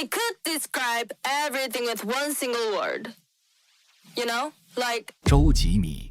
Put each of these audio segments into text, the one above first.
they could describe everything with one single word. You know, like 周吉米。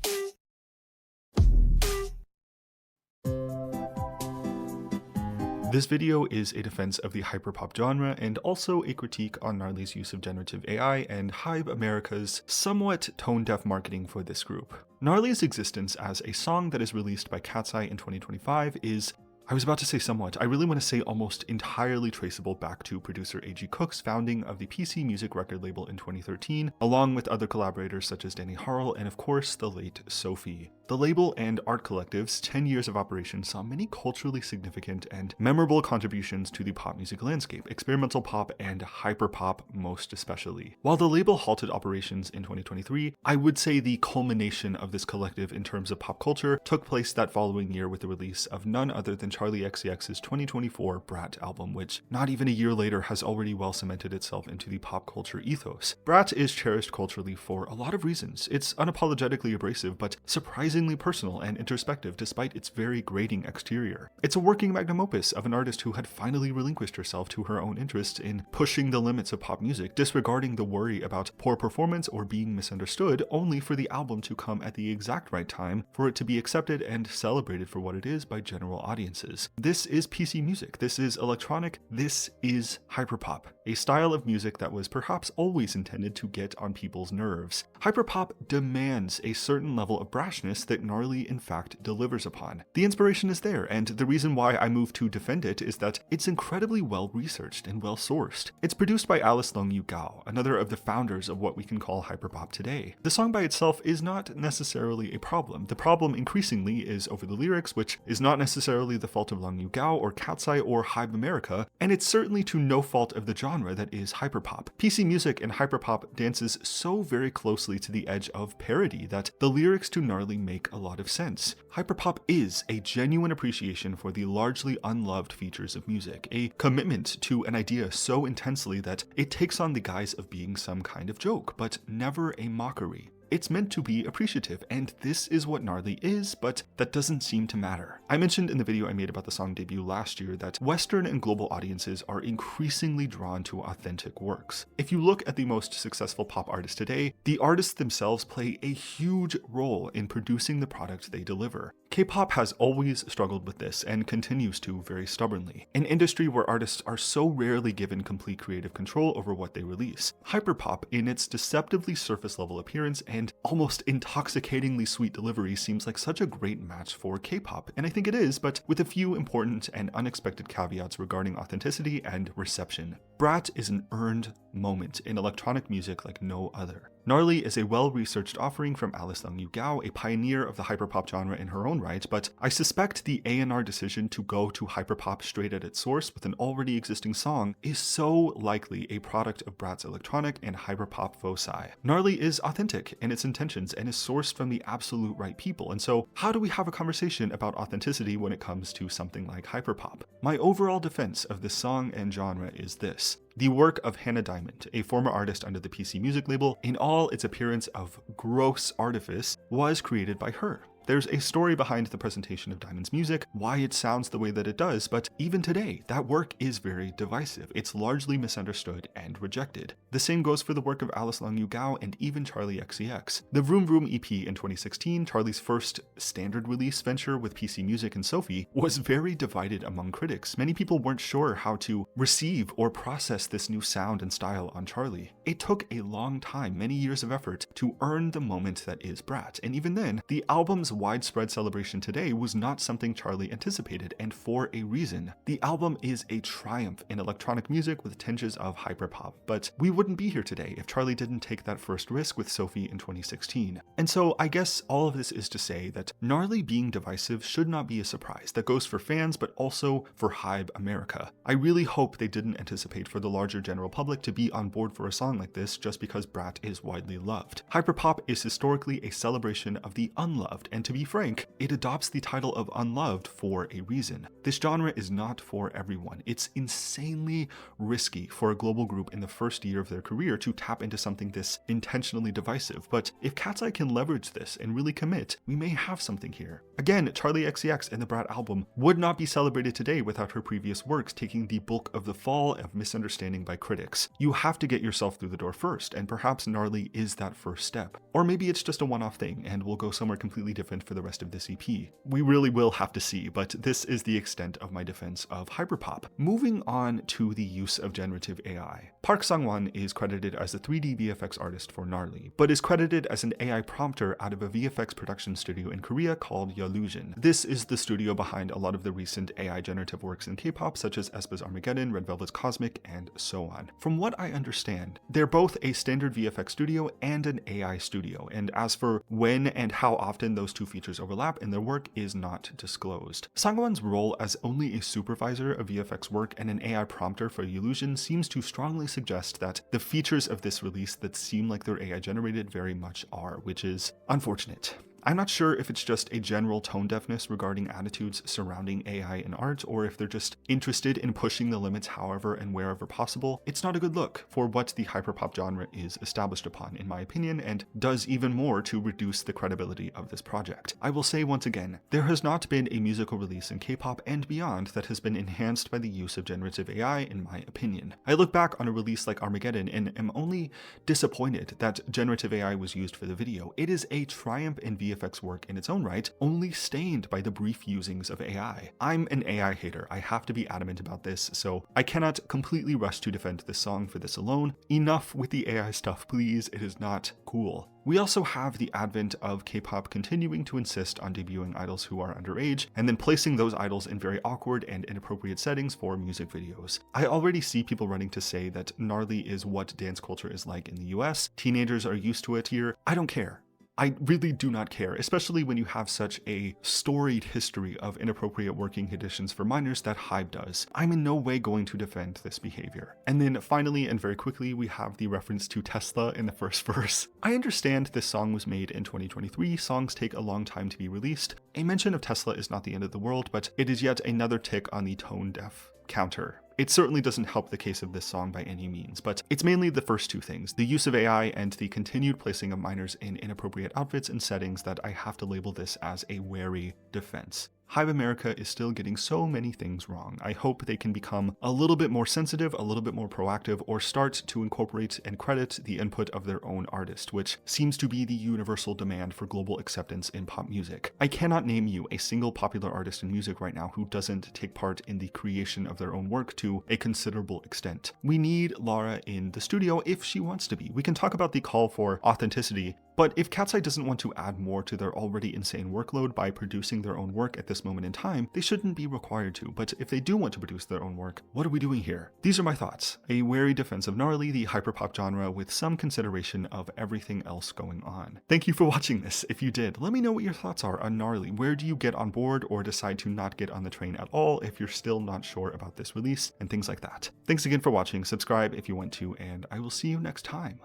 This video is a defense of the hyperpop genre and also a critique on Gnarly's use of generative AI and Hype America's somewhat tone-deaf marketing for this group. Gnarly's existence as a song that is released by Cat's Eye in 2025 is, I was about to say somewhat, I really want to say almost entirely traceable back to producer A.G. Cook's founding of the PC music record label in 2013, along with other collaborators such as Danny Harle and of course the late Sophie. The label and art collective's 10 years of operation saw many culturally significant and memorable contributions to the pop music landscape, experimental pop and hyperpop most especially. While the label halted operations in 2023, I would say the culmination of this collective in terms of pop culture took place that following year with the release of none other than Charli XCX's 2024 Brat album, which not even a year later has already well cemented itself into the pop culture ethos. Brat is cherished culturally for a lot of reasons. It's unapologetically abrasive, but surprisingly personal and introspective despite its very grating exterior. It's a working magnum opus of an artist who had finally relinquished herself to her own interests in pushing the limits of pop music, disregarding the worry about poor performance or being misunderstood, only for the album to come at the exact right time for it to be accepted and celebrated for what it is by general audiences. This is PC music, this is electronic, this is hyperpop, a style of music that was perhaps always intended to get on people's nerves. Hyperpop demands a certain level of brashness that Gnarly in fact delivers upon. The inspiration is there, and the reason why I move to defend it is that it's incredibly well researched and well sourced. It's produced by Alice Long-Yu Gao, another of the founders of what we can call hyperpop today. The song by itself is not necessarily a problem. The problem increasingly is over the lyrics, which is not necessarily the fault of Long-Yu Gao or Cat's Eye or Hype America, and it's certainly to no fault of the genre that is hyperpop. PC music and hyperpop dances so very closely to the edge of parody that the lyrics to Gnarly make a lot of sense. Hyperpop is a genuine appreciation for the largely unloved features of music, a commitment to an idea so intensely that it takes on the guise of being some kind of joke, but never a mockery. It's meant to be appreciative, and this is what Gnarly is, but that doesn't seem to matter. I mentioned in the video I made about the song debut last year that Western and global audiences are increasingly drawn to authentic works. If you look at the most successful pop artists today, the artists themselves play a huge role in producing the product they deliver. K-pop has always struggled with this and continues to very stubbornly, an industry where artists are so rarely given complete creative control over what they release. Hyperpop, in its deceptively surface-level appearance and almost intoxicatingly sweet delivery, seems like such a great match for K-pop, and I think it is, but with a few important and unexpected caveats regarding authenticity and reception. Brat is an earned moment in electronic music like no other. Gnarly is a well-researched offering from Alice Long-Yu Gao, a pioneer of the hyperpop genre in her own right, but I suspect the A&R decision to go to hyperpop straight at its source with an already existing song is so likely a product of Brat's electronic and hyperpop foci. Gnarly is authentic in its intentions and is sourced from the absolute right people, and so how do we have a conversation about authenticity when it comes to something like hyperpop? My overall defense of this song and genre is this. The work of Hannah Diamond, a former artist under the PC music label, in all its appearance of gross artifice, was created by her. There's a story behind the presentation of Diamond's music, why it sounds the way that it does, but even today, that work is very divisive. It's largely misunderstood and rejected. The same goes for the work of Alice Long-Yu Gao and even Charli XCX. The Vroom Vroom EP in 2016, Charli's first standard release venture with PC Music and Sophie, was very divided among critics. Many people weren't sure how to receive or process this new sound and style on Charli. It took a long time, many years of effort, to earn the moment that is Brat, and even then, the album's widespread celebration today was not something Charli anticipated, and for a reason. The album is a triumph in electronic music with tinges of hyperpop, but we wouldn't be here today if Charli didn't take that first risk with Sophie in 2016. And so I guess all of this is to say that Gnarly being divisive should not be a surprise. That goes for fans, but also for Hype America. I really hope they didn't anticipate for the larger general public to be on board for a song like this just because Brat is widely loved. Hyperpop is historically a celebration of the unloved, and to be frank, it adopts the title of unloved for a reason. This genre is not for everyone. It's insanely risky for a global group in the first year of their career to tap into something this intentionally divisive, but if Cat's Eye can leverage this and really commit, we may have something here. Again, Charlie XCX and the Brat album would not be celebrated today without her previous works taking the bulk of the fall of misunderstanding by critics. You have to get yourself through the door first, and perhaps Gnarly is that first step. Or maybe it's just a one-off thing and will go somewhere completely different for the rest of this EP. We really will have to see, but this is the extent of my defense of Hyperpop. Moving on to the use of generative AI. Park Sang-won is credited as a 3D VFX artist for Gnarly, but is credited as an AI prompter out of a VFX production studio in Korea called Illusion. This is the studio behind a lot of the recent AI generative works in K-pop, such as aespa's Armageddon, Red Velvet's Cosmic, and so on. From what I understand, they're both a standard VFX studio and an AI studio, and as for when and how often those two features overlap in their work is not disclosed. Sang-won's role as only a supervisor of VFX work and an AI prompter for Illusion seems to strongly suggest that the features of this release that seem like they're AI generated very much are, which is unfortunate. I'm not sure if it's just a general tone deafness regarding attitudes surrounding AI in art, or if they're just interested in pushing the limits however and wherever possible. It's not a good look for what the hyperpop genre is established upon, in my opinion, and does even more to reduce the credibility of this project. I will say once again, there has not been a musical release in K-pop and beyond that has been enhanced by the use of generative AI, in my opinion. I look back on a release like Armageddon and am only disappointed that generative AI was used for the video. It is a triumph in VFX work in its own right, only stained by the brief usings of AI. I'm an AI hater. I have to be adamant about this, so I cannot completely rush to defend this song for this alone. Enough with the AI stuff, please. It is not cool. We also have the advent of K-pop continuing to insist on debuting idols who are underage, and then placing those idols in very awkward and inappropriate settings for music videos. I already see people running to say that Gnarly is what dance culture is like in the US. Teenagers are used to it here. I don't care. I really do not care, especially when you have such a storied history of inappropriate working conditions for minors that HYBE does. I'm in no way going to defend this behavior. And then finally, and very quickly, we have the reference to Tesla in the first verse. I understand this song was made in 2023, songs take a long time to be released. A mention of Tesla is not the end of the world, but it is yet another tick on the tone deaf counter. It certainly doesn't help the case of this song by any means, but it's mainly the first two things, the use of AI and the continued placing of minors in inappropriate outfits and settings, that I have to label this as a wary defense. HYBE America is still getting so many things wrong. I hope they can become a little bit more sensitive, a little bit more proactive, or start to incorporate and credit the input of their own artist, which seems to be the universal demand for global acceptance in pop music. I cannot name you a single popular artist in music right now who doesn't take part in the creation of their own work to a considerable extent. We need Lara in the studio if she wants to be. We can talk about the call for authenticity, but if Cat's Eye doesn't want to add more to their already insane workload by producing their own work at this moment in time, they shouldn't be required to. But if they do want to produce their own work, what are we doing here? These are my thoughts. A wary defense of Gnarly, the hyperpop genre, with some consideration of everything else going on. Thank you for watching this. If you did, let me know what your thoughts are on Gnarly. Where do you get on board or decide to not get on the train at all if you're still not sure about this release, and things like that. Thanks again for watching. Subscribe if you want to, and I will see you next time.